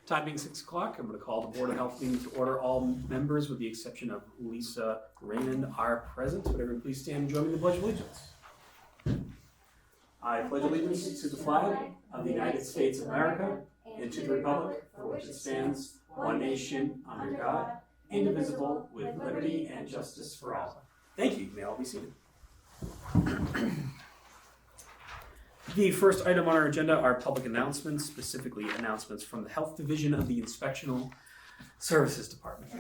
Time being 6 o'clock, I'm going to call the Board of Health meeting to order. All members, with the exception of Lisa Raymond, are present. Would everyone please stand and join me in the Pledge of Allegiance? I pledge allegiance to the flag of the United States of America and to the republic for which it stands, one nation, under God, indivisible, with liberty and justice for all. Thank you. You may all be seated. The first item on our agenda are public announcements, specifically announcements from the Health Division of the Inspectional Services Department.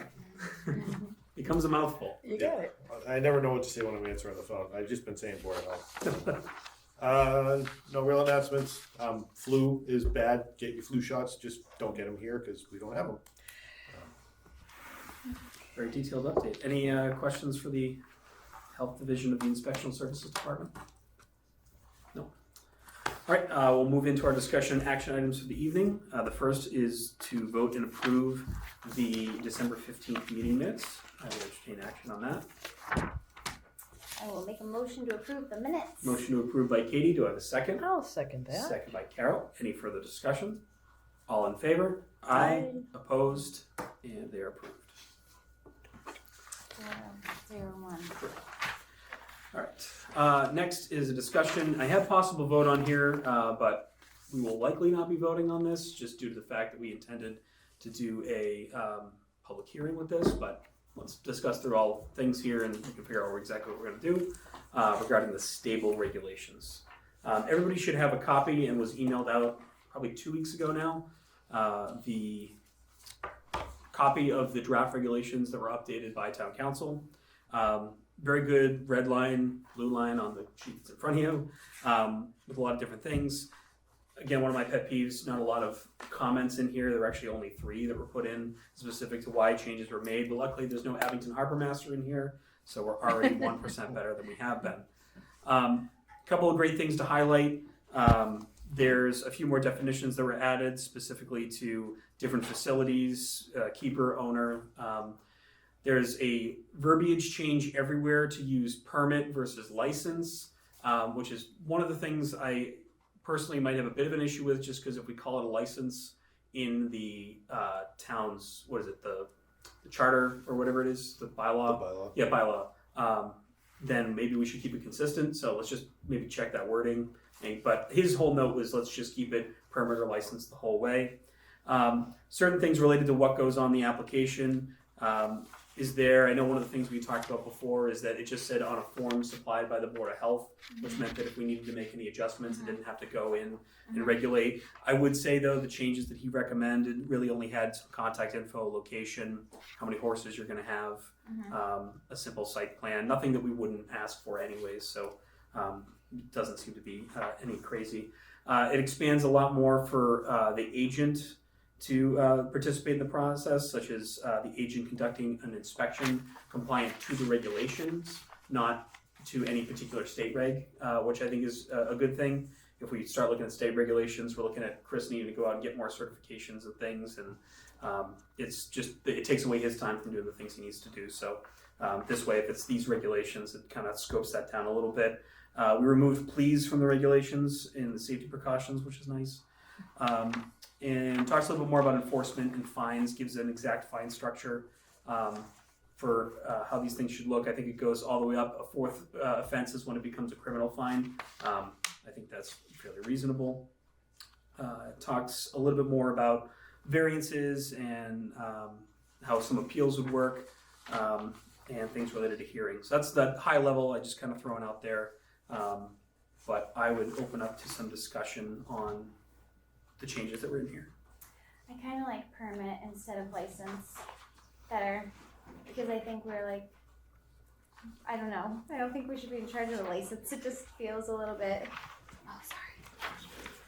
Becomes a mouthful. You got it. I never know what to say when I'm answering the phone. I've just been saying Board of Health. No real announcements. Flu is bad. Get your flu shots. Just don't get them here because we don't have them. Very detailed update. Any questions for the Health Division of the Inspectional Services Department? No. All right, we'll move into our discussion action items for the evening. The first is to vote and approve the December 15th meeting minutes. I will entertain action on that. I will make a motion to approve the minutes. Motion to approve by Katie. Do I have a second? I'll second that. Second by Carol. Any further discussion? All in favor? Aye. Opposed? And they are approved. 0-1. All right. Next is a discussion. I have possible vote on here, but we will likely not be voting on this just due to the fact that we intended to do a public hearing with this. But let's discuss through all things here and we can figure out exactly what we're going to do regarding the stable regulations. Everybody should have a copy and was emailed out probably 2 weeks ago now. The copy of the draft regulations that were updated by Town Council. Very good red line, blue line on the sheets in front of you with a lot of different things. Again, one of my pet peeves, not a lot of comments in here. There were actually only 3 that were put in specific to why changes were made, but luckily there's no Abington Harbor Master in here, so we're already 1% better than we have been. Couple of great things to highlight. There's a few more definitions that were added specifically to different facilities, keeper, owner. There's a verbiage change everywhere to use permit versus license, which is one of the things I personally might have a bit of an issue with, just because if we call it a license in the town's, what is it, the charter or whatever it is, the bylaw? The bylaw. Yeah, bylaw. Then maybe we should keep it consistent, so let's just maybe check that wording. But his whole note was let's just keep it permit or license the whole way. Certain things related to what goes on the application is there. I know one of the things we talked about before is that it just said on a form supplied by the Board of Health, which meant that if we needed to make any adjustments, it didn't have to go in and regulate. I would say though, the changes that he recommended really only had some contact info, location, how many horses you're gonna have, a simple site plan, nothing that we wouldn't ask for anyways, so it doesn't seem to be any crazy. It expands a lot more for the agent to participate in the process, such as the agent conducting an inspection compliant to the regulations, not to any particular state reg, which I think is a good thing. If we start looking at state regulations, we're looking at Chris needing to go out and get more certifications and things, and it's just, it takes away his time from doing the things he needs to do. So this way, if it's these regulations, it kind of scopes that down a little bit. We removed please from the regulations in the safety precautions, which is nice. And talks a little bit more about enforcement and fines, gives an exact fine structure for how these things should look. I think it goes all the way up. A 4th offense is when it becomes a criminal fine. I think that's fairly reasonable. It talks a little bit more about variances and how some appeals would work and things related to hearings. So that's that high level I just kind of throwing out there. But I would open up to some discussion on the changes that were in here. I kind of like permit instead of license better because I think we're like, I don't know. I don't think we should be in charge of the license. It just feels a little bit, oh,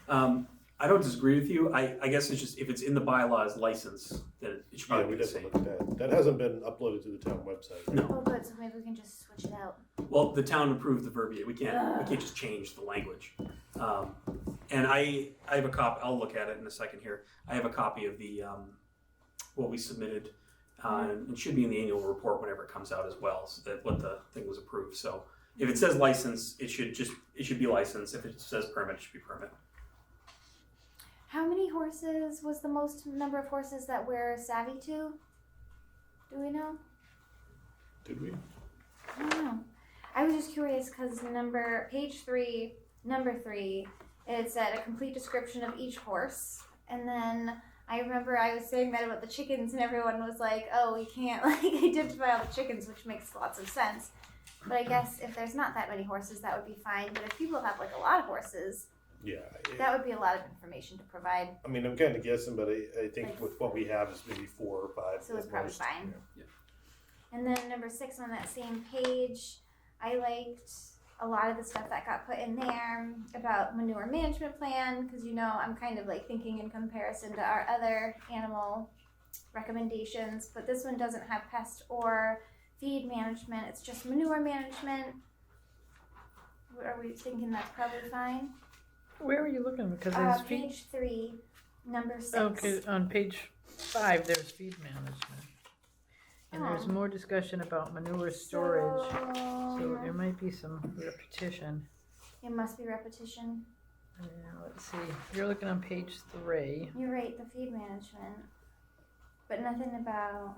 sorry. I don't disagree with you. I guess it's just if it's in the bylaws license, then it should probably Yeah, we be the definitely same. look at that. That hasn't been uploaded to the town website. No. Oh, good. So maybe we can just switch it out. Well, the town approved the verbiage. We can't just change the language. And I have a copy. I'll look at it in a second here. I have a copy of the what we submitted, and it should be in the annual report whenever it comes out as well. So that what the thing was approved. So if it says license, it should be license. If it says permit, it should be permit. How many horses was the most number of horses that we're savvy to? Do we know? Did we? I don't know. I was just curious because page 3, number 3, it said a complete description of each horse. And then I remember I was saying that about the chickens and everyone was like, oh, we can't like identify all the chickens, which makes lots of sense. But I guess if there's not that many horses, that would be fine. But if people have like a lot of horses, Yeah. that would be a lot of information to provide. I mean, I'm kind of guessing, but I think Like- with what we have is maybe 4 or 5. So it's at probably most. fine. Yeah. And then number 6 on that same page, I liked a lot of the stuff that got put in there about manure management plan, because I'm kind of like thinking in comparison to our other animal recommendations, but this one doesn't have pest or feed management, it's just manure management. Are we thinking that's probably fine? Where are you looking? Because there's feed. Page 3, number 6. Okay, on page 5, there's feed management. And there's Oh. more discussion about manure storage. So So, there might be some repetition. it must be repetition. Yeah, let's see. You're looking on page 3. You're right, the feed management. But nothing about.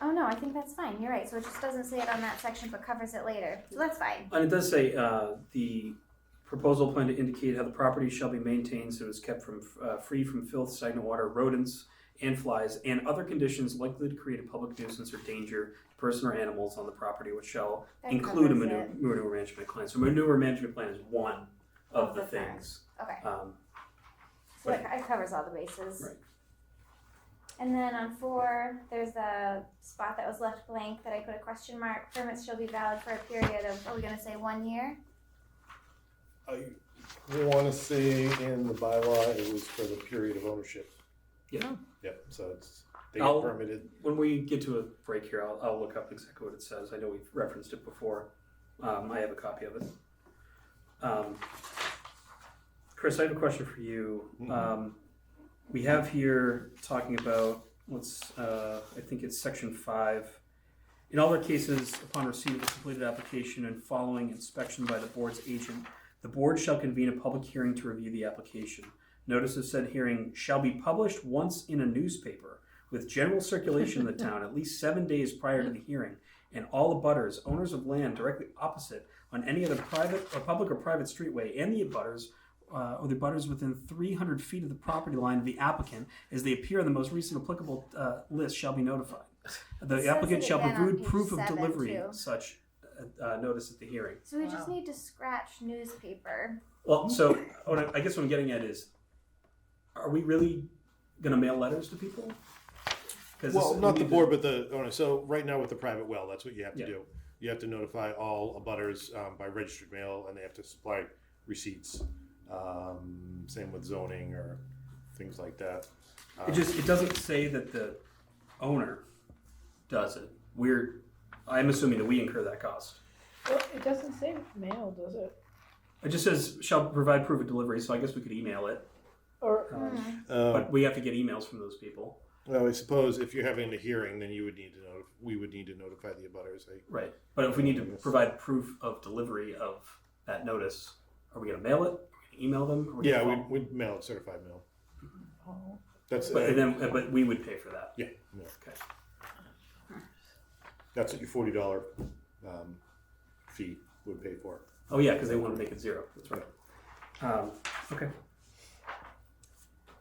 Oh no, I think that's fine. You're right. So it just doesn't say it on that section but covers it later. So that's fine. And it does say the proposal plan to indicate how the property shall be maintained so it's kept from free from filth, stagnant water, rodents, and flies, and other conditions likely to create a public nuisance or danger to person or animals on the property, which shall That include a covers manure management plan. So manure management plan is one of Of the the things. Okay. So Right. it covers all the bases. Right. And then on 4, there's a spot that was left blank that I put a question mark. Permits shall be valid for a period of, are we going to say 1 year? I want to say in the bylaw it was for the period of ownership. Yeah. Yep. So they I'll- get permitted. When we get to a break here, I'll look up exactly what it says. I know we've referenced it before. I have a copy of it. Chris, I have a question for you. We have here talking about I think it's section 5. In all other cases, upon receipt of a completed application and following inspection by the board's agent, the board shall convene a public hearing to review the application. Notice of said hearing shall be published once in a newspaper with general circulation in the town at least 7 days prior to the hearing, and all abutters, owners of land directly opposite on any other private or public or private streetway, and the abutters or the abutters within 300 feet of the property line of the applicant, as they appear in the most recent applicable list, shall be notified. It The says applicant it shall again on provide page proof of 7 delivery too. such notice at the hearing. So we just Wow. need to scratch newspaper. Well, so I guess what I'm getting at is, are we really going to mail letters to people? Well, not the board, but the owner. So right now with the private well, that's what you have to Yeah. do. You have to notify all abutters by registered mail, and they have to supply receipts. Same with zoning or things like that. It doesn't say that the owner does it. I'm assuming that we incur that cost. Well, it doesn't say mail, does it? It just says shall provide proof of delivery, so I guess we could email it. Or But we have to get emails from those people. Well, I suppose if you're having a hearing, then we would need to notify the abutters. Right. But if we need to provide proof of delivery of that notice, are we going to mail it? Are we going to email them? Or Yeah, gonna we'd mail it certified mail. oh, That's But we would pay for that. yeah. Okay. That's what your $40 fee would pay for. Oh yeah, because they want to make it 0. That's right. Okay.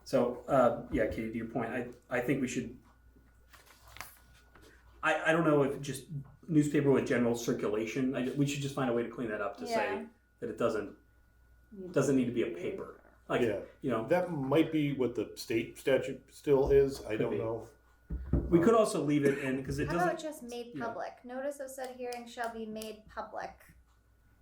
So yeah, Katie, to your point, I think we should. I don't know if just newspaper with general circulation. We should just find a way to clean that up to say Yeah. that it doesn't need to be a paper. Like Yeah. That might be what the state statute still is. I don't be. know. we could also leave it in because it How doesn't. about just made yeah. public? Notice of said hearing shall be made public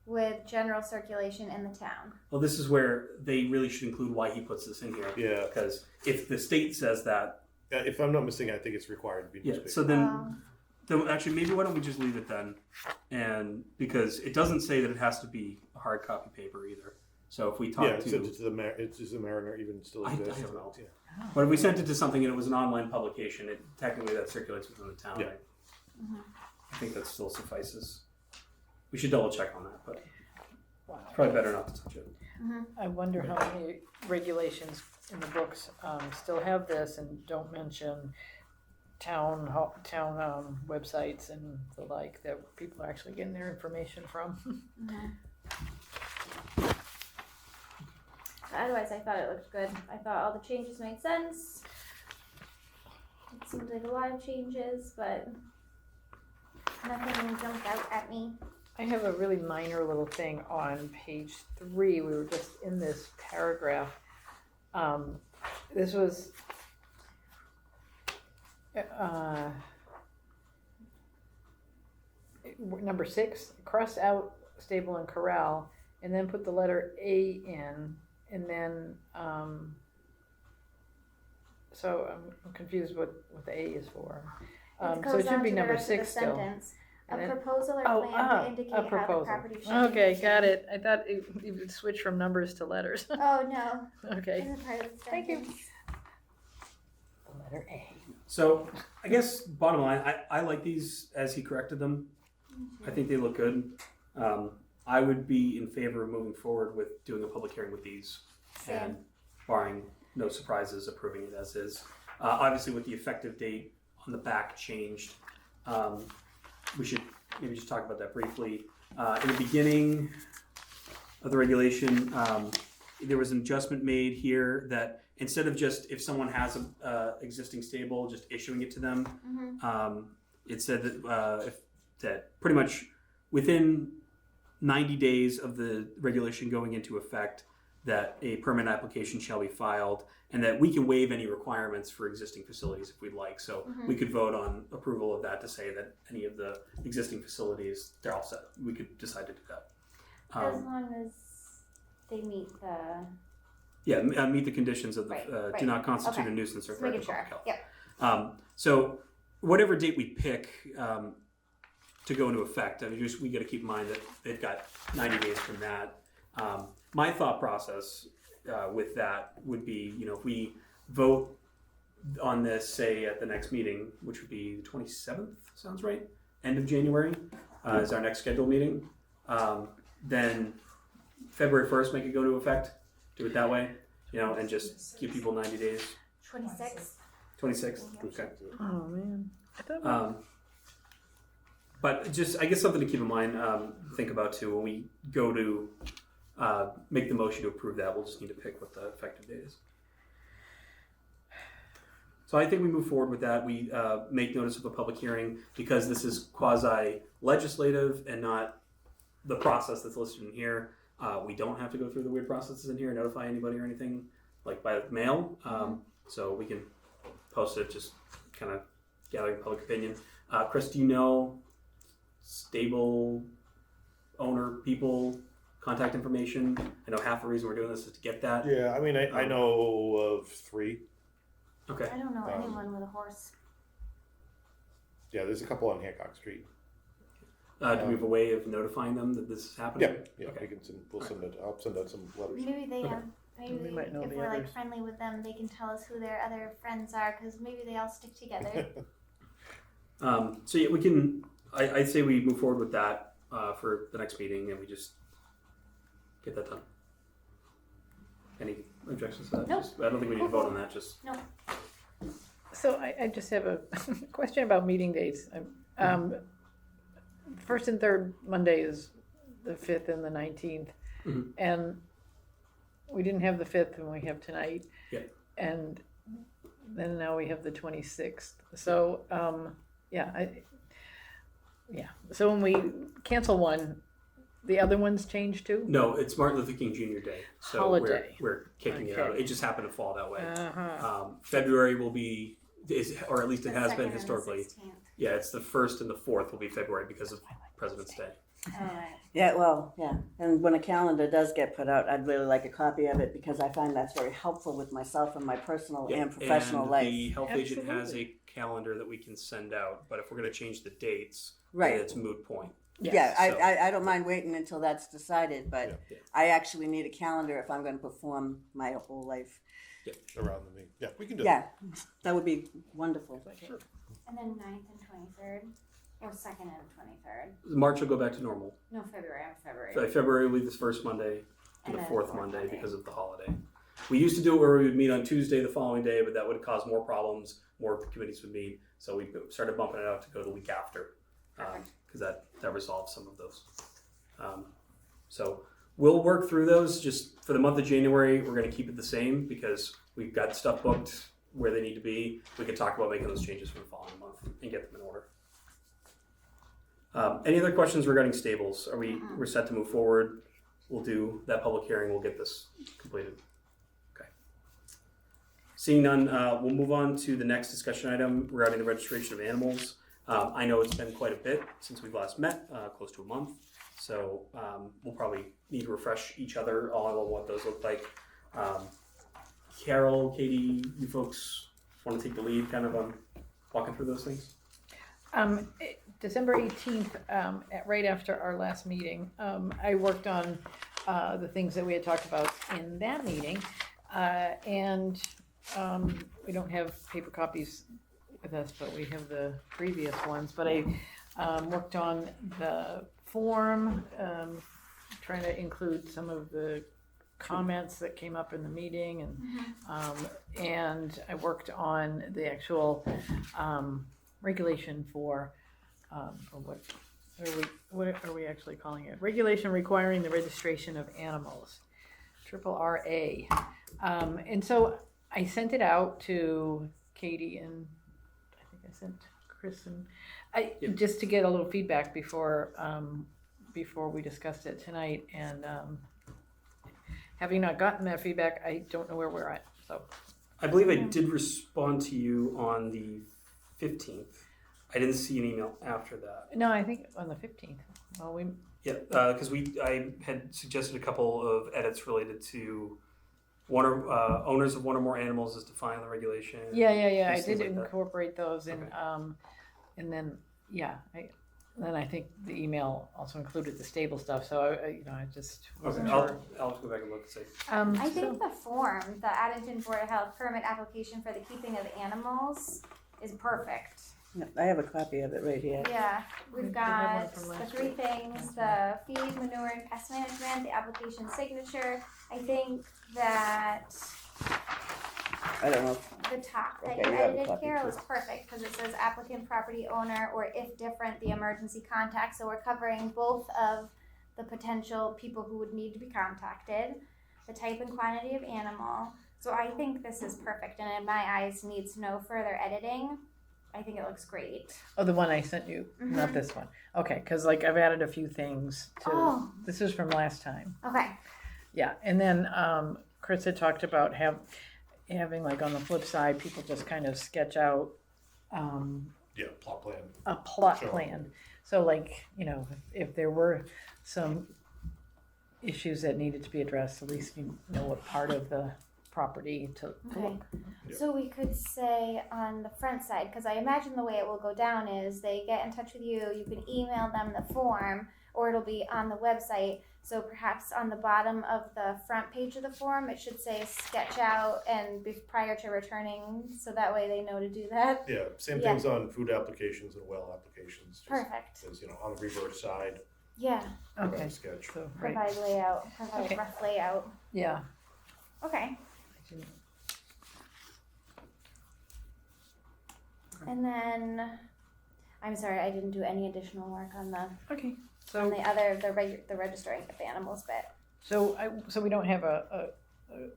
with general circulation in the town. Well, this is where they really should include why he puts this in here. Yeah. Because if the state says that, If I'm not mistaken, I think it's required to be yeah. newspaper. So then actually, maybe why don't we just leave it then? And because it doesn't say that it has to be a hard copy paper either. So if we talk yeah, to, it's the Mariner even still I exists. don't know. Yeah. but if we sent it to something and it was an online publication, it technically that circulates within the town. Yeah. Right? I think that still suffices. We should double check on that, but wow. it's probably better not to touch it. I wonder how many regulations in the books still have this and don't mention town websites and the like that people are actually getting their information from. Otherwise, I thought it looked good. I thought all the changes made sense. It seems like a lot of changes, but nothing jumped out at me. I have a really minor little thing on page 3. We were just in this paragraph. This was number 6. Cross out stable and corral, and then put the letter A in, and then so I'm confused what the A is for. So it should be number 6 still. A And then- proposal or plan to indicate how the proposal. property should be Okay, used. got it. I thought you would switch from numbers to letters. Oh, no. Okay. Isn't part of the Thank you. sentence. The letter A. So I guess bottom line, I like these as he corrected them. I think they look good. I would be in favor of moving forward with doing a public hearing with these and barring no surprises, approving it as is. Obviously with the effective date on the back changed, we should maybe just talk about that briefly. In the beginning of the regulation, there was an adjustment made here that instead of just if someone has a existing stable, just issuing it to them, it said that that pretty much within 90 days of the regulation going into effect, that a permit application shall be filed, and that we can waive any requirements for existing facilities if we'd like. So we could vote on approval of that to say that any of the existing facilities, they're all set. We could decide to do that. As long as they meet the... Yeah, meet the conditions of the Right. do not constitute Okay. a nuisance or Just threat to making public sure. health. Yep. So whatever date we pick to go into effect, I mean, we got to keep in mind that they've got 90 days from that. My thought process with that would be, if we vote on this, say at the next meeting, which would be the 27th, sounds right? End of January is our next scheduled meeting. Then February 1st, make it go into effect. Do it that way, and just give people 90 days. 26. 26th, okay. Oh man. I thought But just, I guess something to keep in mind, think about too, when we go to make the motion to approve that, we'll just need to pick what the effective date is. So I think we move forward with that. We make notice of a public hearing because this is quasi-legislative and not the process that's listed in here. We don't have to go through the weird processes in here, notify anybody or anything, like by mail. So we can post it, just kind of gathering public opinion. Chris, do you know stable owner people, contact information? I know half the reason we're doing this is to get that. Yeah, I mean, I know of 3. Okay. I don't know anyone with a horse. Yeah, there's a couple on Hancock Street. Do we have a way of notifying them that this is happening? Yeah, Okay. we can send, I'll send out some letters. Maybe they Okay. maybe We might know if the we're others. friendly with them, they can tell us who their other friends are, because maybe they all stick together. So yeah, we can. I'd say we move forward with that for the next meeting, and we just get that done. Any objections to that? Nope. I don't think we need to vote on that. Just So I just have a question about meeting dates. First and third Monday is the 5th and the 19th. Mhm. And we didn't have the 5th and we have tonight. Yeah. And then now we have the 26th. So, so when we cancel one, the other ones change too? no. It's Martin Luther King Jr. Day, so Holiday. we're kicking it out. Okay. It just happened to fall that way. Uh-huh. February will be, or at least it The has 2nd been and the historically. 16th. Yeah, it's the 1st and the 4th will be February because of President's Day. Yeah, well, yeah. And when a calendar does get put out, I'd really like a copy of it because I find that's very helpful with myself and my personal Yeah, and professional and life. the health agent has Absolutely. a calendar that we can send out, but if we're going to change the dates, Right. then it's a moot point. Yeah, so- I don't mind waiting until that's decided, but Yeah. I actually need a calendar if I'm going to perform my whole life. Around the meeting. Yeah, we can do Yeah, that would be wonderful. And then 9th and 23rd, or 2nd and 23rd. March will go back to normal. No, February. I'm February. February will be this first Monday, and the then fourth Monday because of the holiday. We used to do it where we would meet on Tuesday the following day, but that would cause more problems. More committees would meet, so we started bumping it out to go the week after, because that resolves some of those. So we'll work through those. Just for the month of January, we're going to keep it the same because we've got stuff booked where they need to be. We can talk about making those changes for the following month and get them in order. Any other questions regarding stables? We're set to move forward? We'll do that public hearing. We'll get this completed. Okay. Seeing none, we'll move on to the next discussion item regarding the registration of animals. I know it's been quite a bit since we've last met, close to a month. So we'll probably need to refresh each other all on what those look like. Carol, Katie, you folks want to take the lead kind of on walking through those things? December 18th, right after our last meeting, I worked on the things that we had talked about in that meeting, and we don't have paper copies with us, but we have the previous ones. But I worked on the form, trying to include some of the comments that came up in the meeting, and I worked on the actual regulation for what are we actually calling it? Regulation requiring the registration of animals, RRA. And so I sent it out to Katie and I think I sent Chris and just to get a little feedback before we discussed it tonight. And having not gotten that feedback, I don't know where we're at. So I believe I did respond to you on the 15th. I didn't see an email after that. no, I think on the 15th. Well, Yeah, because I had suggested a couple of edits related to owners of one or more animals as defined in the regulation. Yeah. I things did like that. incorporate those in, Okay. and then I think the email also included the stable stuff. So I just wasn't sure. I'll have to go back and look and see. I think the form, the Addington Board of Health permit application for the keeping of animals is perfect. Yeah, I have a copy of it right here. Yeah, we've We had one got from the last three week. things, the feed, manure, and pest management, the application signature. I think that I don't know. the top that Okay, you you have a edited, copy Carol, too. is perfect, because it says applicant, property owner, or if different, the emergency contact, so we're covering both of the potential people who would need to be contacted, the type and quantity of animal, so I think this is perfect, and in my eyes, needs no further editing. I think it looks great. Oh, the one I sent you, not Mhm. this one. Okay, because I've added a few things to. Oh. This is from last time. Okay, Yeah, and then Chris had talked about having like on the flip side, people just kind of sketch out Yeah, plot plan. a plot Sure. plan. So like, if there were some issues that needed to be addressed, at least you know what part of the property to okay. look. Yeah. So we could say on the front side, because I imagine the way it will go down is they get in touch with you, you can email them the form, or it'll be on the website. So perhaps on the bottom of the front page of the form, it should say sketch out and prior to returning, so that way they know to do that. Yeah, same Yeah. things on food applications and well applications. Just Perfect. as, on the reverse side, Yeah, Okay, sketch. so, right, provide layout, provide Okay. rough layout. yeah. Okay. And then, I'm sorry, I didn't do any additional work on the Okay, on so, the registering of the animals bit. so we don't have a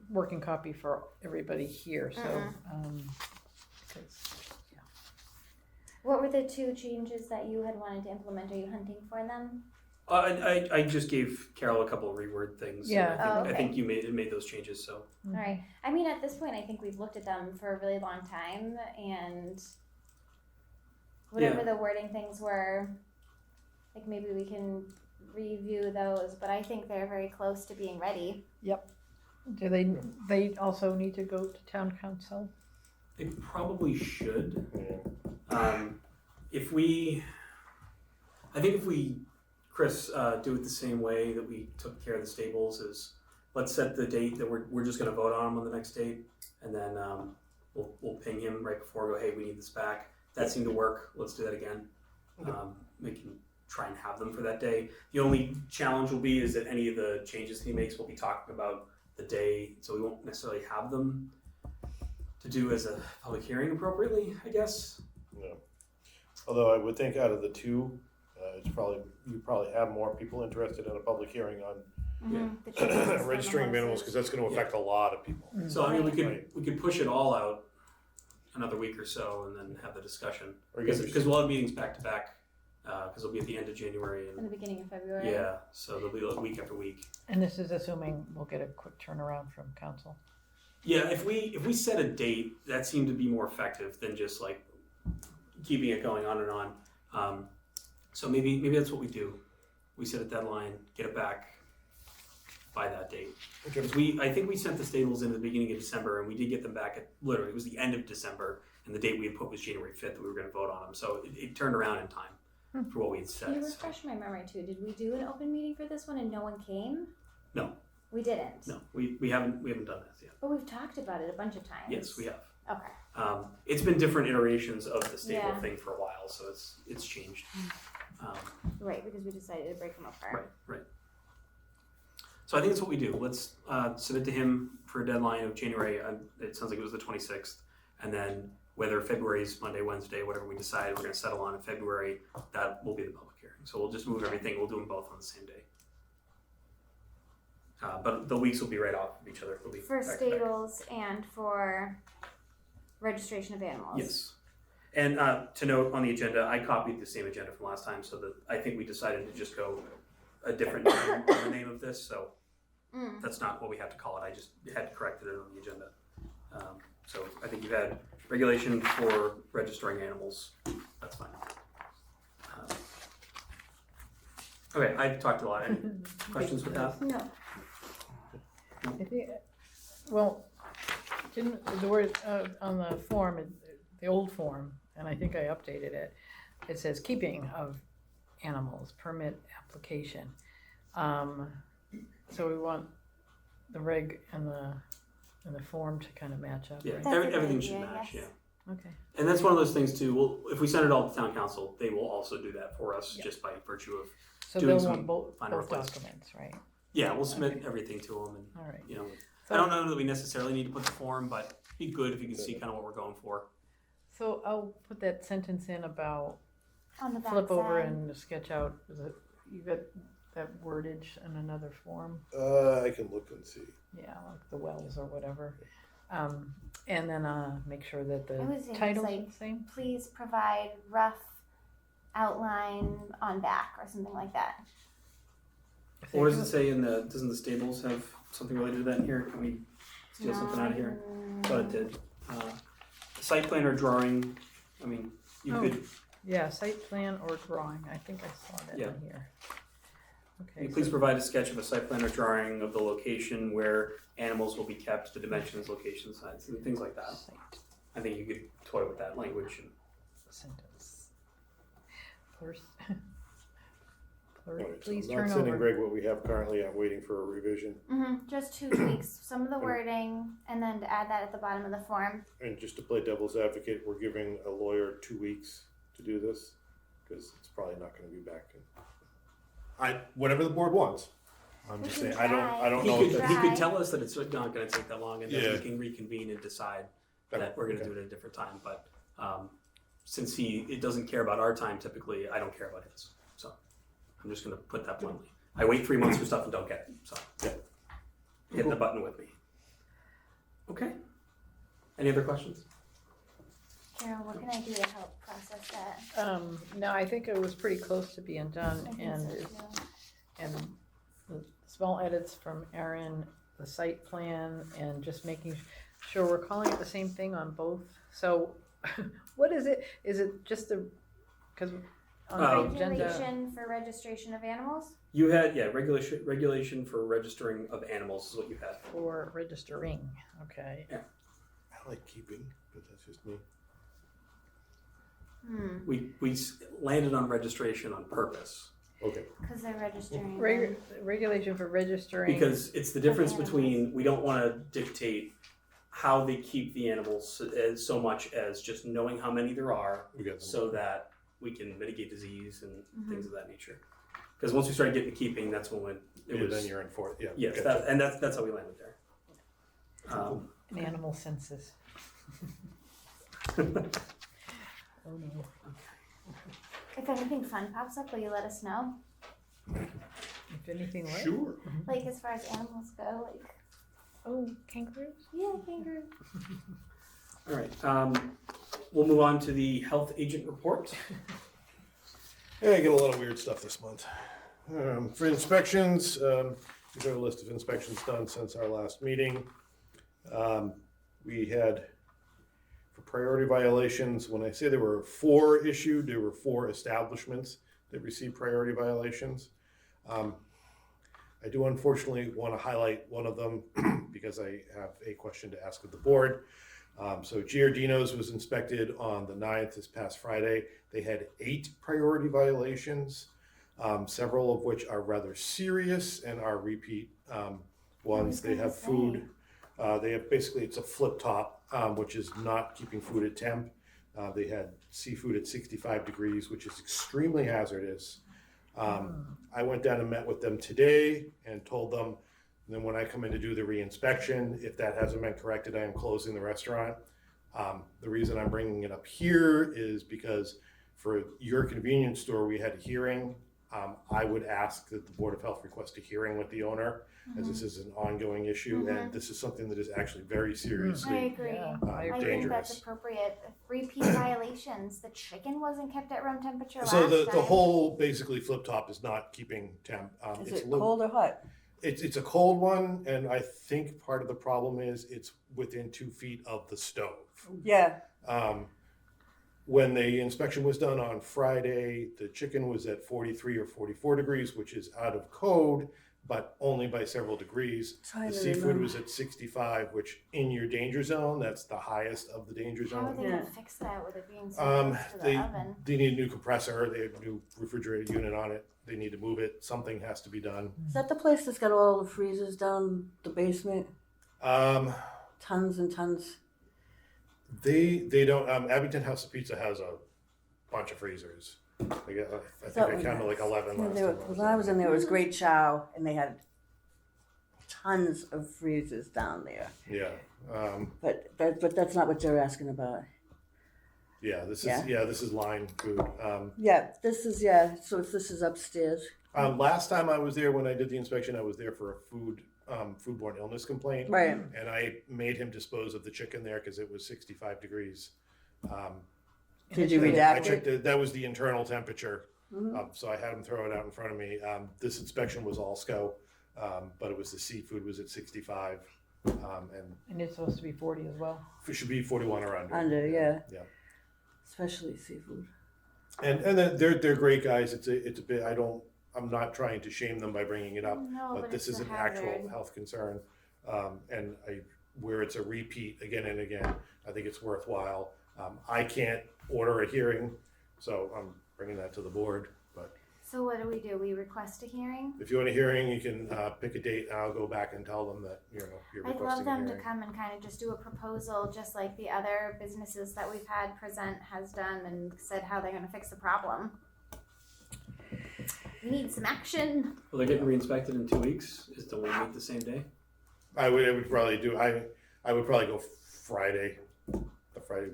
working copy for everybody here, so, because, What were the two changes that you had wanted to implement? Are you hunting for them? I just gave Carol a couple of reword things. and Yeah. Oh, I okay. think you made those changes. So All right. I mean, at this point, I think we've looked at them for a really long time, and whatever the wording things were, like maybe we can review those. But I think they're very close to being ready. do they also need to go to town council? they probably should. Yeah. If we, Chris, do it the same way that we took care of the stables, is let's set the date that we're just going to vote on them on the next date, and then we'll ping him right before, go, hey, we need this back. That seemed to work. Let's do that again. We can try and have them for that day. The only challenge will be is that any of the changes he makes will be talking about the day, so we won't necessarily have them to do as a public hearing appropriately, I guess. No. Although I would think out of the two, you probably have more people interested in a public hearing on The changes from the registering animals, horses. because that's going to affect a lot of people. So I mean, Right. we could push it all out another week or so, and then have the discussion Or you guys- because we'll have meetings back to back because it'll be at the end of January In and the beginning of February. yeah, so there'll be like week after week. And this is assuming we'll get a quick turnaround from council. Yeah, if we set a date, that seemed to be more effective than just like keeping it going on and on. So maybe that's what we do. We set a deadline, get it back by that date. Okay. Because I think we sent the stables in the beginning of December, and we did get them back at literally it was the end of December, and the date we had put was January 5th that we were going to vote on them. So it turned around in time for what we had Can you said. So. refresh my memory too? Did we do an open meeting for this one and no one came? No. We didn't. No, we haven't done this yet. But we've talked about it a bunch of times. Yes, we have. Okay. It's been different iterations of the stable Yeah. thing for a while, so it's changed. Right, because we decided to break them apart. Right. So I think that's what we do. Let's submit to him for a deadline of January. It sounds like it was the 26th, and then whether February is Monday, Wednesday, whatever we decide, we're going to settle on in February. That will be the public hearing. So we'll just move everything. We'll do them both on the same day. But the weeks will be right off of each other. It'll be For back to back. stables and for registration of animals. Yes. And to note on the agenda, I copied the same agenda from last time, so that I think we decided to just go a different name on the name of this. So that's not what we have to call it. I just had corrected it on the agenda. So I think you had regulation for registering animals. That's fine. Okay, I've talked a lot. Any questions with that? No. I think, well, didn't the word on the form, the old form, and I think I updated it. It says keeping of animals permit application. So we want the reg and the form to kind of match up. Yeah, Right? That's a good everything should idea, match. yes. Yeah. Okay. And that's one of those things too. Well, if we send it all to town council, they will also do that for us, Yeah. just by virtue of. So Doing they'll some want both final replace. documents, right? Yeah, we'll submit Okay. everything to them, and All right. you know, So, I don't know that we necessarily need to put the form, but it'd be good if you can see kind of what we're going for. So I'll put that sentence in about On the back flip over side. and sketch out. You got that wordage in another form? I can look and see. Yeah, like the wells or whatever. And then make sure that I was the in, title's like, the same. Please provide rough outline on back or something like that. What does it say in the? Doesn't the stables have something related to that in here? Can we steal something out of here? Thought it did. Site plan or drawing. I mean, you Oh. could. Yeah, site plan or drawing. I think I saw that Yeah. in here. Okay. Please provide a sketch of a site plan or drawing of the location where animals will be kept, the dimensions, location, size, and things like that. Site I think you could toy with that language. And, sentence. First. All right, so Please I'm turn not sending over. Greg what we have currently. I'm waiting for a revision. Just 2 tweaks, some of the wording, and then to add that at the bottom of the form. And just to play devil's advocate, we're giving a lawyer 2 weeks to do this because it's probably not going to be back. Whatever the board wants. I'm We just can saying. I don't he know. could if that's, he Try. could tell us that it's not going to take that long, and then Yeah. we can reconvene and decide that we're going to do it at a different time. But since it doesn't care about our time typically, I don't care about his. So I'm just going to put that bluntly. I wait 3 months for stuff and don't get it. So Yeah. hit the button with me. Okay. Any other questions? Carol, what can I do to help process that? No, I think it was pretty close to being done, I think and so too. and the small edits from Aaron, the site plan, and just making sure we're calling it the same thing on both. So, what is it? Is it just because on the agenda? Regulation for registration of animals? You had regulation for registering of animals is what you had. For registering, okay. I like keeping, but that's just me. We landed on registration on purpose Okay. Because they're registering. Regulation for registering. because it's the difference Of animals. between we don't want to dictate how they keep the animals so much as just knowing how many there are We got them. so that we can mitigate disease and things of that nature. Because once we started getting to keeping, that's when it was. Then you're in for it. Yeah. Yes, gotcha. that's how we landed there. And animal senses. Oh no. If anything fun pops up, will you let us know? If anything, what? Sure. Like as far as animals go, like Oh, kangaroos? yeah, kangaroo. All right. We'll move on to the health agent report. Yeah, I get a lot of weird stuff this month. For inspections, we've got a list of inspections done since our last meeting. We had, for priority violations, when I say there were 4 issued, there were 4 establishments that received priority violations. I do unfortunately want to highlight one of them because I have a question to ask of the board. So Giardino's was inspected on the 9th, this past Friday. They had 8 priority violations, several of which are rather serious and are repeat ones. They have food. They have basically, it's a flip top, which is not keeping food at temp. They had seafood at 65 degrees, which is extremely hazardous. I went down and met with them today and told them, and then when I come in to do the re-inspection, if that hasn't been corrected, I am closing the restaurant. The reason I'm bringing it up here is because for your convenience store, we had a hearing. I would ask that the Board of Health request a hearing with the owner, as this is an ongoing issue, and this is something that is actually very I seriously agree. Yeah, I think dangerous. that's appropriate. Repeat violations. The chicken wasn't kept at room temperature So last the time. whole basically flip top is not keeping temp. Is It's it a little- cold or hot? It's a cold one, and I think part of the problem is it's within 2 feet of the stove. Yeah. When the inspection was done on Friday, the chicken was at 43 or 44 degrees, which is out of code, but only by several degrees. Trying The to seafood remember. was at 65, which in your danger zone, that's the highest of the danger How are zone. they Yeah. gonna fix that with it being so Um, close to the they oven? they need a new compressor. They have a new refrigerator unit on it. They need to move it. Something has to be done. Is that the place that's got all the freezers down the basement? Tons and tons. They don't. Abington House of Pizza has a bunch of freezers. I think I counted like 11 last time. When I was in there, it was Great Chow, and they had tons of freezers down there. Yeah. But that's not what you're asking about. Yeah. This is Yeah. this is line food. Yeah, this is So this is upstairs. Last time I was there, when I did the inspection, I was there for a foodborne illness complaint, Right. and I made him dispose of the chicken there because it was 65 degrees. Did you I redact checked it? it. That was the internal temperature. Mhm. So I had him throw it out in front of me. This inspection was all SCO, but it was the seafood was at 65, and And it's supposed to be 40 as well. it should be 41 or under. Under, yeah. Yeah. Especially seafood. And then they're great guys. It's a bit. I'm not trying to shame them by bringing it up, No, but this it's is a an actual hazard. health concern, and where it's a repeat again and again. I think it's worthwhile. I can't order a hearing, so I'm bringing that to the board. But So what do? We request a hearing? if you want a hearing, you can pick a date, and I'll go back and tell them that you're I'd love requesting a them to hearing. come and kind of just do a proposal, just like the other businesses that we've had present has done and said how they're gonna fix the problem. We need some action. Well, they're getting re-inspected in 2 weeks. Is the one week the same day? I would probably do. I would probably go Friday, the Friday,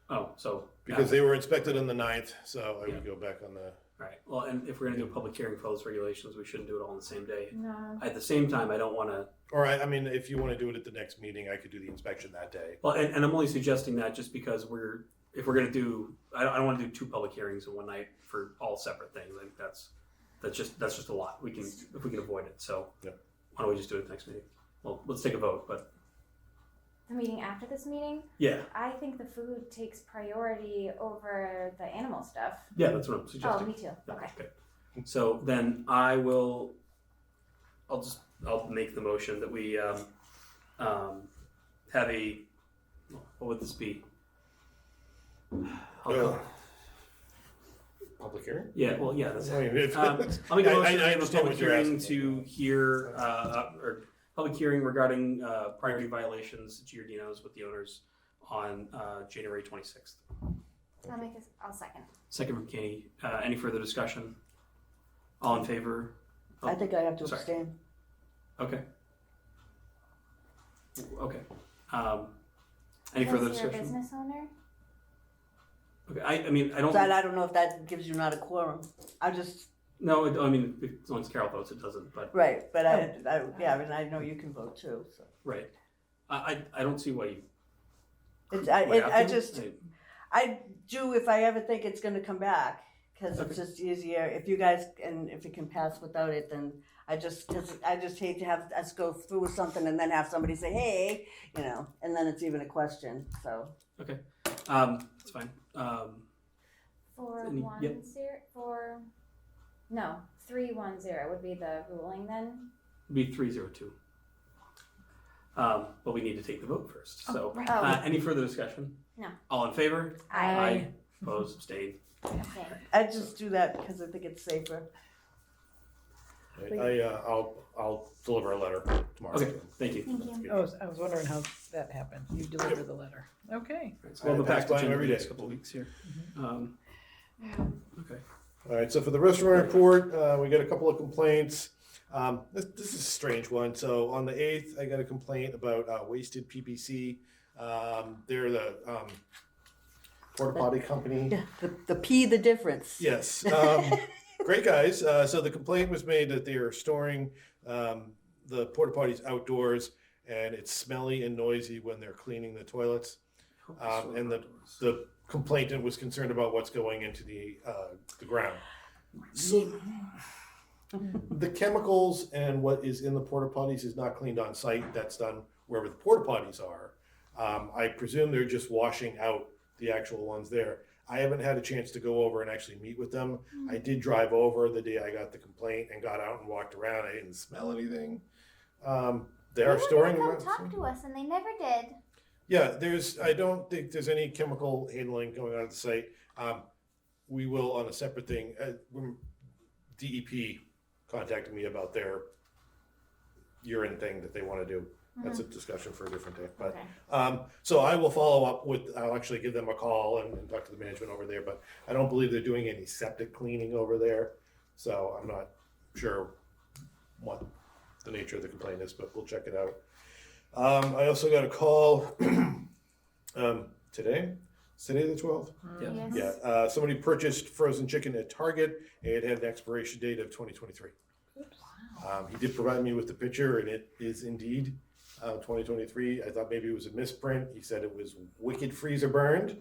Oh, so because they were inspected on the 9th, so I Yeah. would go back on the. All right. Well, and if we're gonna do a public hearing for those regulations, we shouldn't do it all on the same day. No. At the same time, I don't want to. Or I mean, if you want to do it at the next meeting, I could do the inspection that day. Well, and I'm only suggesting that just because if we're gonna do, I don't want to do 2 public hearings in one night for all separate things. I think that's just a lot. If we can avoid it. So Yeah. why don't we just do it at the next meeting? Well, let's take a vote. But The meeting after this meeting, yeah, I think the food takes priority over the animal stuff. yeah, that's what I'm Oh, suggesting. me too. Yeah, Okay. So then I'll make the motion that we have a, what would this be? Public hearing? Yeah, well, yeah, that's I mean, if- I'll make a motion I to have a understand public what you're hearing asking. to hear, or public hearing regarding priority violations at Giardino's with the owners on January 26th. I'll second. Second from Katie. Any further discussion? All in favor? Oh, I think I have to sorry. abstain. Okay. Okay. Any further Because you're a discussion? business owner? Okay. I mean, I don't. So I don't know if that gives you not a quorum. I just, No, I mean, as long as Carol votes, it doesn't. But right, but yeah, I mean, I know you can vote too, so. right. I don't see why you. It's, would have I to. just, I do if I ever think it's gonna come back, cause Okay. it's just easier, if you guys, and if it can pass without it, then cause I just hate to have us go through with something and then have somebody say, hey, you know, and then it's even a question, so. It's fine. 310 would be the ruling then. Be 302. But we need to take the vote first. So, right. any further discussion? No. All in favor? Aye. Opposed? Abstained? Okay. I just do that because I think it's safer. I'll deliver a letter tomorrow. Okay. Thank you. Thank you. I was wondering how that happened. You delivered the letter. Okay. So we'll go back to Pass by Jim every in the day. next couple of weeks here. Okay. All right, so for the restaurant report, we got a couple of complaints. This is a strange one. So on the 8th, I got a complaint about wasted PPC. They're the porta potty company. Yeah, the difference. Yes. Great guys. So the complaint was made that they are storing the porta potties outdoors, and it's smelly and noisy when they're cleaning the toilets. And the complainant was concerned about what's going into the ground. So the chemicals and what is in the porta potties is not cleaned on site. That's done wherever the porta potties are. I presume they're just washing out the actual ones there. I haven't had a chance to go over and actually meet with them. I did drive over the day I got the complaint and got out and walked around. I didn't smell anything. They are storing them. Come talk to us, and they never did. Yeah, I don't think there's any chemical handling going on at the site. We will on a separate thing. DEP contacted me about their urine thing that they want to do. That's a discussion for a different day. But Okay. so I will follow up I'll actually give them a call and talk to the management over there. But I don't believe they're doing any septic cleaning over there. So I'm not sure what the nature of the complaint is, but we'll check it out. I also got a call today. Is today the 12th? Yeah. Yes. Yeah. Somebody purchased frozen chicken at Target. It had an expiration date of 2023. He did provide me with the picture, and it is indeed 2023. I thought maybe it was a misprint. He said it was wicked freezer burned.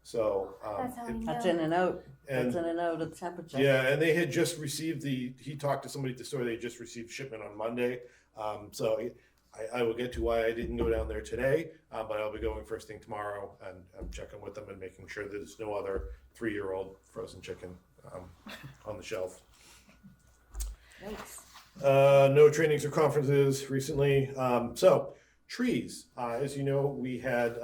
So That's how we know. That's in and out. and That's in and out of the temperature. yeah, and they had just received he talked to somebody at the store. They had just received shipment on Monday. So I will get to why I didn't go down there today, but I'll be going first thing tomorrow, and I'm checking with them and making sure that there's no other 3-year-old frozen chicken on the shelf. Yikes. No trainings or conferences recently. So trees, as you know, we had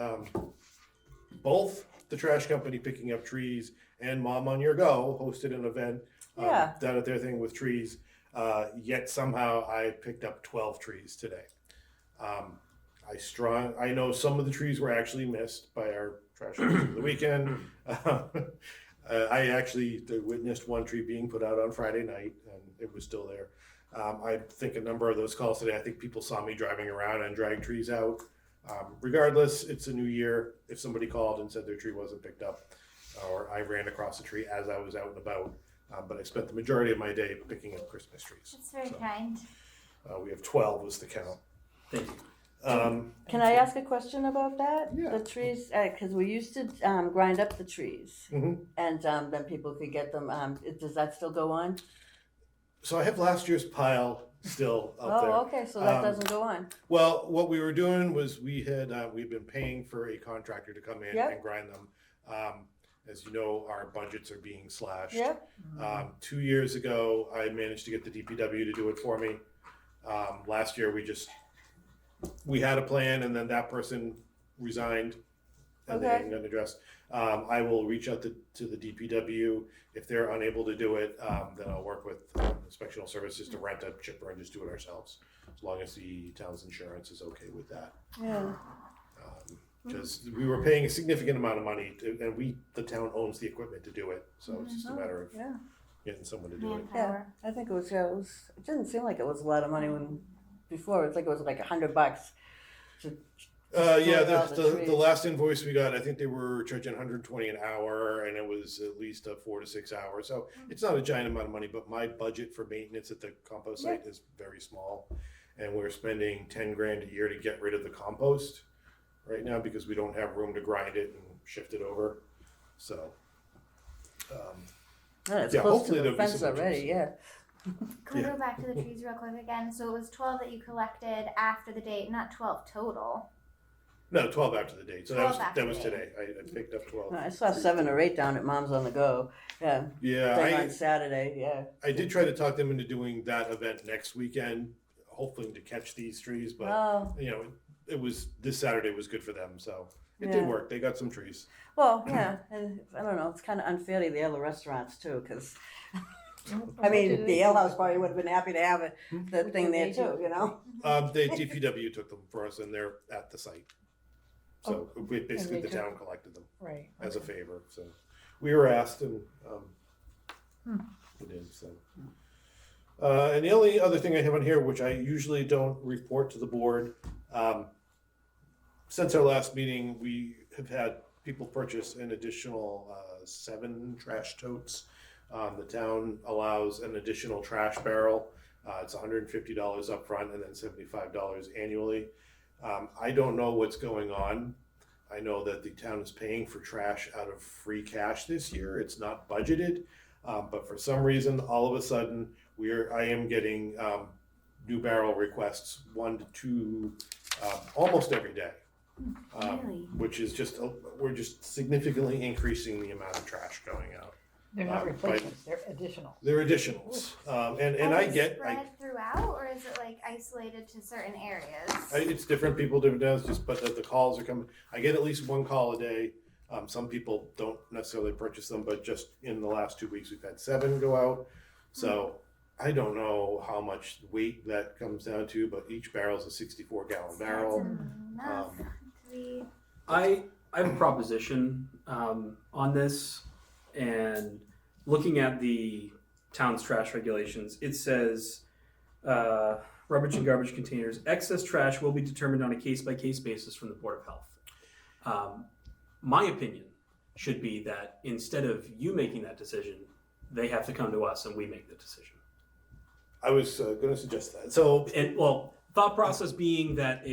both the trash company picking up trees and Mom on Your Go hosted an event Yeah. down at their thing with trees. Yet somehow I picked up 12 trees today. I know some of the trees were actually missed by our trash over the weekend. I actually witnessed one tree being put out on Friday night, and it was still there. I think a number of those calls today, I think people saw me driving around and drag trees out. Regardless, it's a new year. If somebody called and said their tree wasn't picked up, or I ran across a tree as I was out and about, but I spent the majority of my day picking up Christmas trees. That's very So, kind. we have 12 was the count. Thank you. Can I ask a question about that? Yeah. The trees, because we used to grind up the trees, Mhm. and then people could get them. Does that still go on? So I have last year's pile still out there. Oh, okay, so that Um, doesn't go on. Well, what we were doing was we'd been paying for a contractor to come in Yep. and grind them. As you know, our budgets are being slashed. Yeah. 2 years ago, I managed to get the DPW to do it for me. Last year, we had a plan, and then that person resigned, and they Okay. hadn't gotten addressed. I will reach out to the DPW. If they're unable to do it, then I'll work with Inspectional Services to rent a chipper and just do it ourselves, as long as the town's insurance is okay with that. Yeah. Because we were paying a significant amount of money, and the town owns the equipment to do it, so it's just a matter of Yeah, getting someone to do it. Manpower. I think it didn't seem like it was a lot of money before, it was like $100 to Yeah, destroy all the the trees. last invoice we got, I think they were charging 120 an hour, and it was at least 4 to 6 hours. So it's not a giant amount of money, but my budget for maintenance at the compost site is very small, and we're spending 10 grand a year to get rid of the compost right now because we don't have room to grind it and shift it over. So, Yeah, it's Yeah, close to hopefully the there'll be fence some already, interest. yeah. Can we Yeah. go back to the trees real quick again? So it was 12 that you collected after the date, not 12 total. no, 12 after the date. So 12 after that was the today. I picked up 12. I saw 7 or 8 down at Mom's on the Go, yeah, Yeah, thing on Saturday, yeah. I did try to talk them into doing that event next weekend, hoping to catch these trees, but Oh, you know, it was this Saturday was good for them, so it Yeah. did work. They got some trees. well, yeah, and I don't know, it's kind of unfair to the other restaurants too, because, I mean, the Ale House probably would have been happy to have it, the thing there too, you know? The DPW took them for us, and they're at the site. So basically, the they town collected them Right. as a favor. So we were asked, and we did. So, and the only other thing I have on here, which I usually don't report to the board, since our last meeting, we have had people purchase an additional 7 trash totes. The town allows an additional trash barrel. It's $150 up front and then $75 annually. I don't know what's going on. I know that the town is paying for trash out of free cash this year. It's not budgeted, but for some reason, all of a sudden, I am getting new barrel requests 1 to 2 almost every day. Really? Which is we're just significantly increasing the amount of trash going out. They're not Right. replacements, they're additional. They're additionals, and I get spread throughout, or is it like isolated to certain areas? it's different people, different towns. Just but the calls are coming. I get at least 1 call a day. Some people don't necessarily purchase them, but just in the last 2 weeks, we've had 7 go out. So I don't know how much weight that comes down to, but each barrel is a 64-gallon barrel. That's enough to be. I have a proposition on this, and looking at the town's trash regulations, it says rubbish and garbage containers. Excess trash will be determined on a case-by-case basis from the Board of Health. My opinion should be that instead of you making that decision, they have to come to us and we make the decision. I was going to suggest that. So And well, thought process being that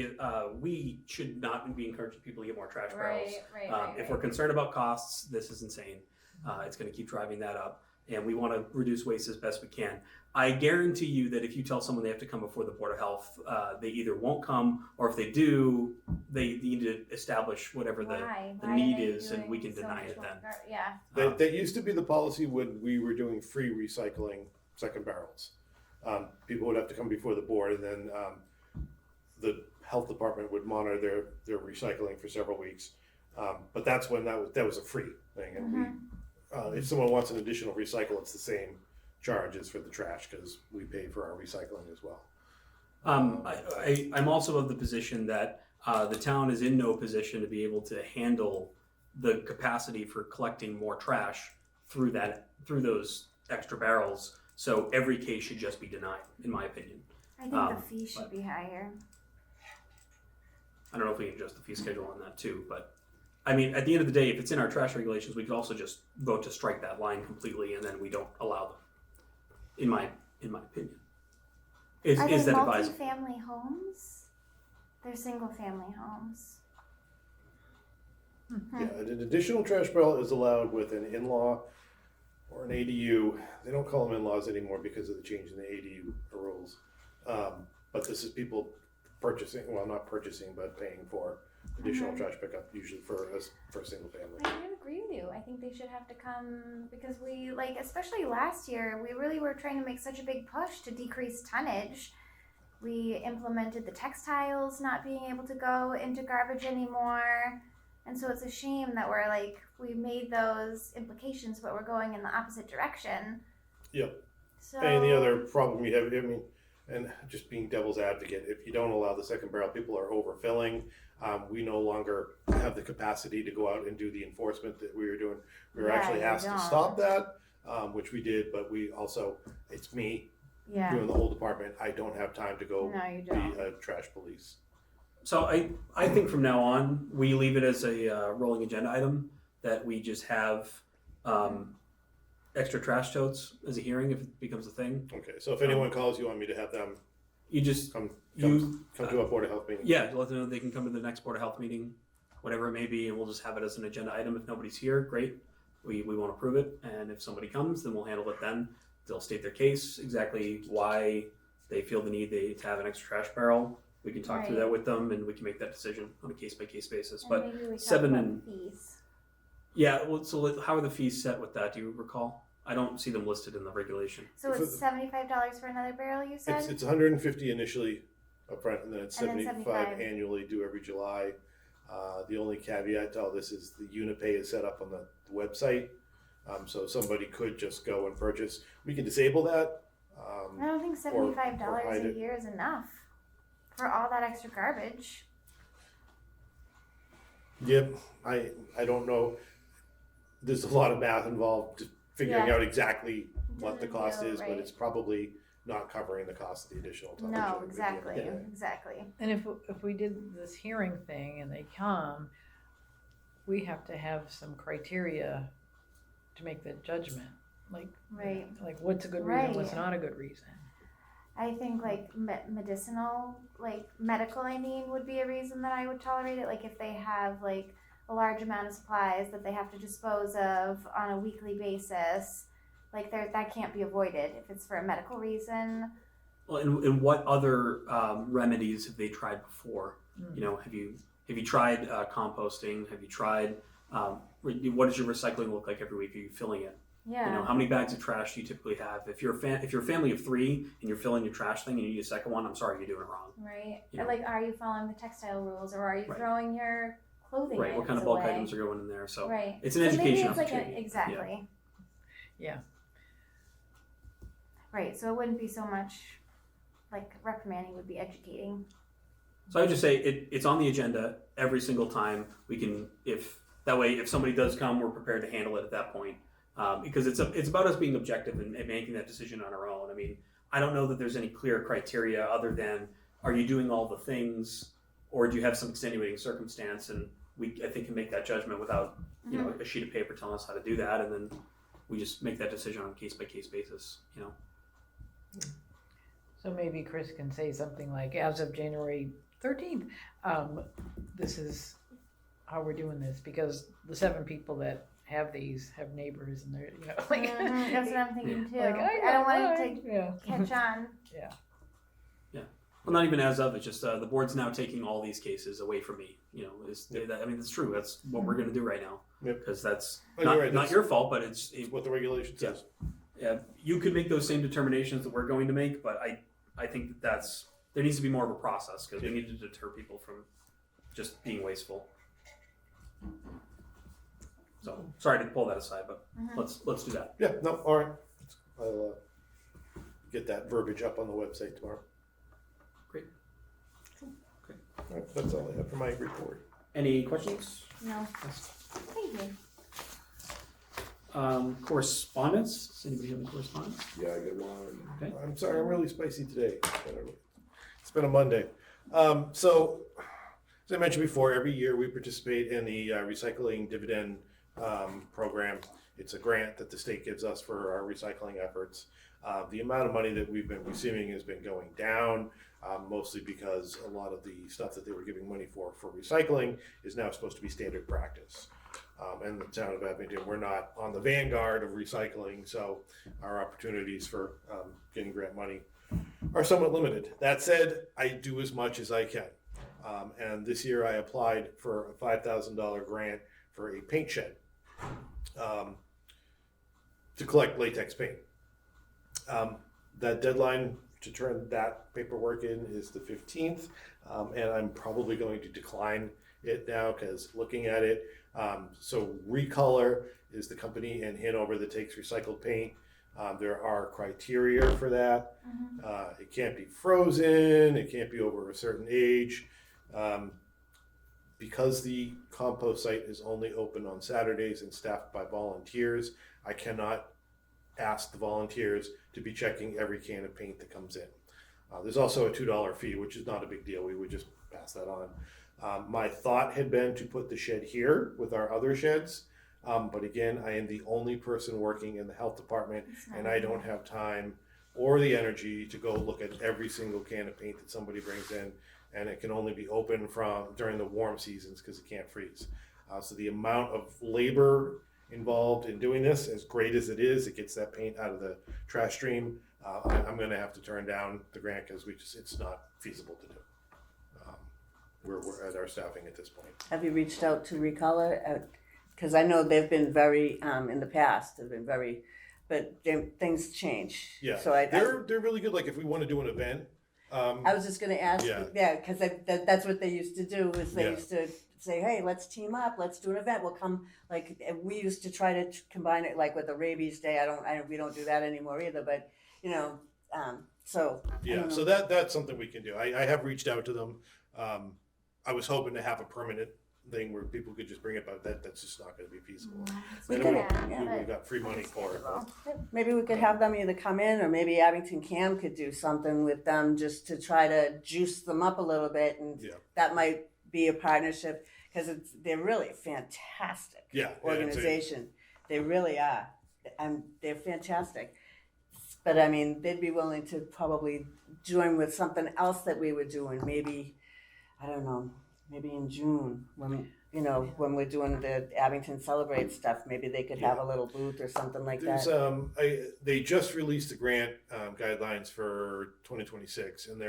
we should not be encouraging people to get more trash barrels. Right. If we're concerned about costs, this is insane. It's going to keep driving that up, and we want to reduce waste as best we can. I guarantee you that if you tell someone they have to come before the Board of Health, they either won't come, or if they do, they need to establish whatever the Why need are they is, and we doing can so deny much it more then. Yeah. that used to be the policy when we were doing free recycling second barrels. People would have to come before the board, and then the health department would monitor their recycling for several weeks. But that's when that was a free thing, and if someone wants an additional recycle, it's the same charge as for the trash because we pay for our recycling as well. I'm also of the position that the town is in no position to be able to handle the capacity for collecting more trash through those extra barrels. So every case should just be denied, in my opinion. I think the fee should be higher. I don't know if we can adjust the fee schedule on that too, but I mean, at the end of the day, if it's in our trash regulations, we could also just vote to strike that line completely, and then we don't allow them. In my opinion, is Are that they advisable? multi-family homes? They're single-family homes. Yeah, an additional trash barrel is allowed with an in-law or an ADU. They don't call them in-laws anymore because of the change in the ADU rules. But this is people purchasing, well, not purchasing, but paying for additional trash pickup, usually for a single family. I would agree with you. I think they should have to come because we, like, especially last year, we really were trying to make such a big push to decrease tonnage. We implemented the textiles not being able to go into garbage anymore. And so it's a shame that we made those implications, but we're going in the opposite direction. Yep. So, And the other problem you have, I mean, And just being devil's advocate, if you don't allow the second barrel, people are overfilling. We no longer have the capacity to go out and do the enforcement that we were doing. We were Yeah, actually you asked to don't. stop that, which we did, but we also, it's me Yeah. doing the whole department. I don't have time to go No, you be don't. a trash police. So I think from now on, we leave it as a rolling agenda item that we just have extra trash totes as a hearing if it becomes a thing. Okay, so if anyone calls, you want me to have them You just, come you, to a Board of Health meeting? yeah, let them know they can come to the next Board of Health meeting, whatever it may be, and we'll just have it as an agenda item. If nobody's here, great. We won't approve it. And if somebody comes, then we'll handle it then. They'll state their case, exactly why they feel the need to have an extra trash barrel. We can talk through Right. that with them and we can make that decision on a case-by-case basis. And But maybe we talk 7 about and- fees. yeah, well, so how are the fees set with that? Do you recall? I don't see them listed in the regulation. So For it's the- $75 for another barrel, you said? It's 150 initially upfront, and then it's And then 75 annually, due every July. The only caveat to all this is the Unipay is set up on the website, so somebody could just go and purchase. We can disable that. I don't think $75 hide a it. year is enough for all that extra garbage. Yep, I don't know. There's a lot of math involved to figuring Yeah. out exactly what the Doesn't cost feel is, but right. it's probably not covering the cost of the additional tonnage. that No, we'd be exactly, getting. exactly. And if we did this hearing thing and they come, we have to have some criteria to make that judgment. Like, Right. like what's a good reason, what's Right. not a good reason. I think like medicinal, like medical, I mean, would be a reason that I would tolerate it. Like if they have like a large amount of supplies that they have to dispose of on a weekly basis, like that can't be avoided if it's for a medical reason. Well, and what other remedies have they tried before? Mm. You know, have you tried composting? Have you tried what does your recycling look like every week? Are you filling it? Yeah. You know, how many bags of trash do you typically have? If you're a family of 3 and you're filling your trash thing and you need a second one, I'm sorry, you're doing it wrong. Right. You know. Like, are you following the textile rules, or are you Right. throwing your clothing Right. What items kind of bulk away? items are going in there? So Right. it's an So education maybe it's opportunity. like exactly. Yeah. Right. So it wouldn't be so much like reprimanding; would be educating. So I would just say it's on the agenda every single time. We can, if somebody does come, we're prepared to handle it at that point. Because it's about us being objective and making that decision on our own. I mean, I don't know that there's any clear criteria other than are you doing all the things, or do you have some extenuating circumstance? And I think can make that judgment without a sheet of paper telling us how to do that, and then we just make that decision on a case by case basis. You know. So maybe Chris can say something like, as of January 13th, this is how we're doing this, because the 7 people that have these have neighbors and they're, like, That's what I'm thinking too. like, I don't want it to yeah. catch on. Well, not even as of. It's just the board's now taking all these cases away from me. You know, I mean, it's true. That's what we're going to do right now. Yep. Because that's Oh, not, you're right, not that's- your fault, but it's What the regulation says. yeah. You could make those same determinations that we're going to make, but I think that's there needs to be more of a process because we need to deter people from just being wasteful. So sorry to pull that aside, but let's do that. Yeah, no, all right. I'll get that verbiage up on the website tomorrow. Great. All right, that's all I have for my report. Any questions? No. Yes. Thank you. Correspondence. Does anybody have any correspondence? Yeah, I get one. Okay. I'm sorry, I'm really spicy today. It's been a Monday. So, as I mentioned before, every year we participate in the recycling dividend program. It's a grant that the state gives us for our recycling efforts. The amount of money that we've been receiving has been going down, mostly because a lot of the stuff that they were giving money for recycling is now supposed to be standard practice. And the town of Abington, we're not on the vanguard of recycling, so our opportunities for getting grant money are somewhat limited. That said, I do as much as I can. And this year I applied for a $5,000 grant for a paint shed to collect latex paint. That deadline to turn that paperwork in is the 15th, and I'm probably going to decline it now because looking at it, so Recolor is the company in Hanover that takes recycled paint. There are criteria for that. Mhm. It can't be frozen. It can't be over a certain age. Because the compost site is only open on Saturdays and staffed by volunteers, I cannot ask the volunteers to be checking every can of paint that comes in. There's also a $2 fee, which is not a big deal. We would just pass that on. My thought had been to put the shed here with our other sheds. But again, I am the only person working in the health department, It's not and I don't have time or the energy to go look at every single can of paint that somebody brings in. And it can only be open during the warm seasons because it can't freeze. So the amount of labor involved in doing this, as great as it is, it gets that paint out of the trash stream. I'm going to have to turn down the grant because it's not feasible to do. We're at our staffing at this point. Have you reached out to Recolor? Because I know they've been very, in the past, they've been very, but things change. Yeah, So they're really good. Like if we want to do an event. I was just gonna ask, Yeah. because that's what they used to do, is they Yeah. used to say, hey, let's team up, let's do an event, we'll come, like, and we used to try to combine it, like with the rabies day, we don't do that anymore either, but, you know, so. I Yeah, don't know. so that's something we can do. I have reached out to them. I was hoping to have a permanent thing where people could just bring it, but that's just not going to be feasible. We And could, we've got free money for it. Maybe we could have them either come in, or maybe Abington Cam could do something with them just to try to juice them up a little bit, and Yeah. that might be a partnership, because they're really a fantastic Yeah, organization. They really are, and they're fantastic. But I mean, they'd be willing to probably join with something else that we were doing. Maybe, I don't know, maybe in June when when we're doing the Abington Celebrate stuff. Maybe they could have a little booth or something like There's that. they just released the grant guidelines for 2026, and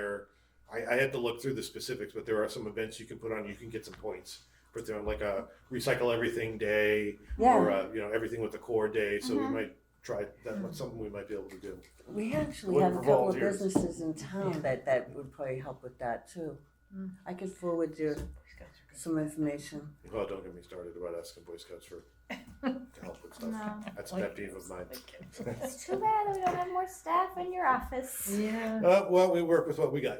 I had to look through the specifics, but there are some events you can put on. You can get some points. Put there like a recycle everything day, Yeah. or everything with the core day. So we might try that. That's something we might be able to do. We actually Looking have a for couple of volunteers. businesses in town that would probably help with that too. I could forward you some information. Well, don't get me started about asking Boy Scouts for help with stuff. No. That's a pet peeve of mine. It's too bad that we don't have more staff in your office. Yeah, Well, we work with what we got.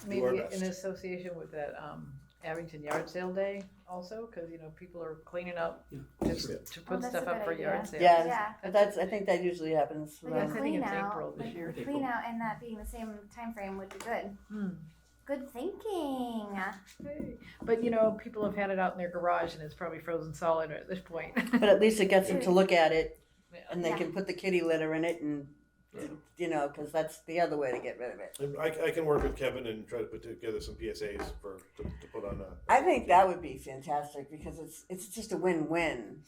maybe our best. in association with that Abington Yard Sale Day also, because people are cleaning up just Yeah. to put that's stuff a up good for idea. yard sales. Yeah, Yeah. I think that usually happens. Like Yeah, a I think clean it's out, April this like year. a clean out, and that being the same time frame would be good. Good thinking. Hey. But people have had it out in their garage and it's probably frozen solid at this point. But at least it gets them to look at it, Yeah. and they Yeah. can put the kitty litter in it, and because that's the other way to get rid of it. And I can work with Kevin and try to put together some PSAs to put on. I think that would be fantastic, because it's just a win-win.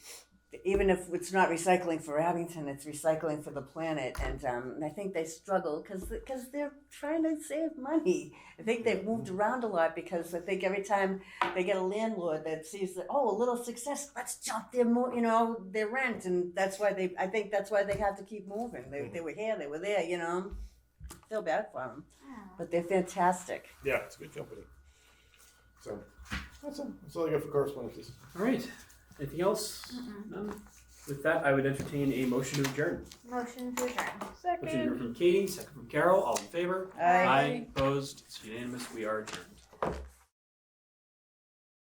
Even if it's not recycling for Abington, it's recycling for the planet, and I think they struggle because they're trying to save money. I think they've moved around a lot, because I think every time they get a landlord that sees that, a little success, let's jump their rent, and that's why I think that's why they have to keep moving. They were here, they were there, Feel bad for them, but they're fantastic. Yeah, it's a good company. So that's all I got for correspondences. All right. Anything else? None. With that, I would entertain a motion to adjourn. Motion to adjourn. Motion from Katie, second from Carol. All in favor? Aye. Opposed? It's unanimous. We are adjourned.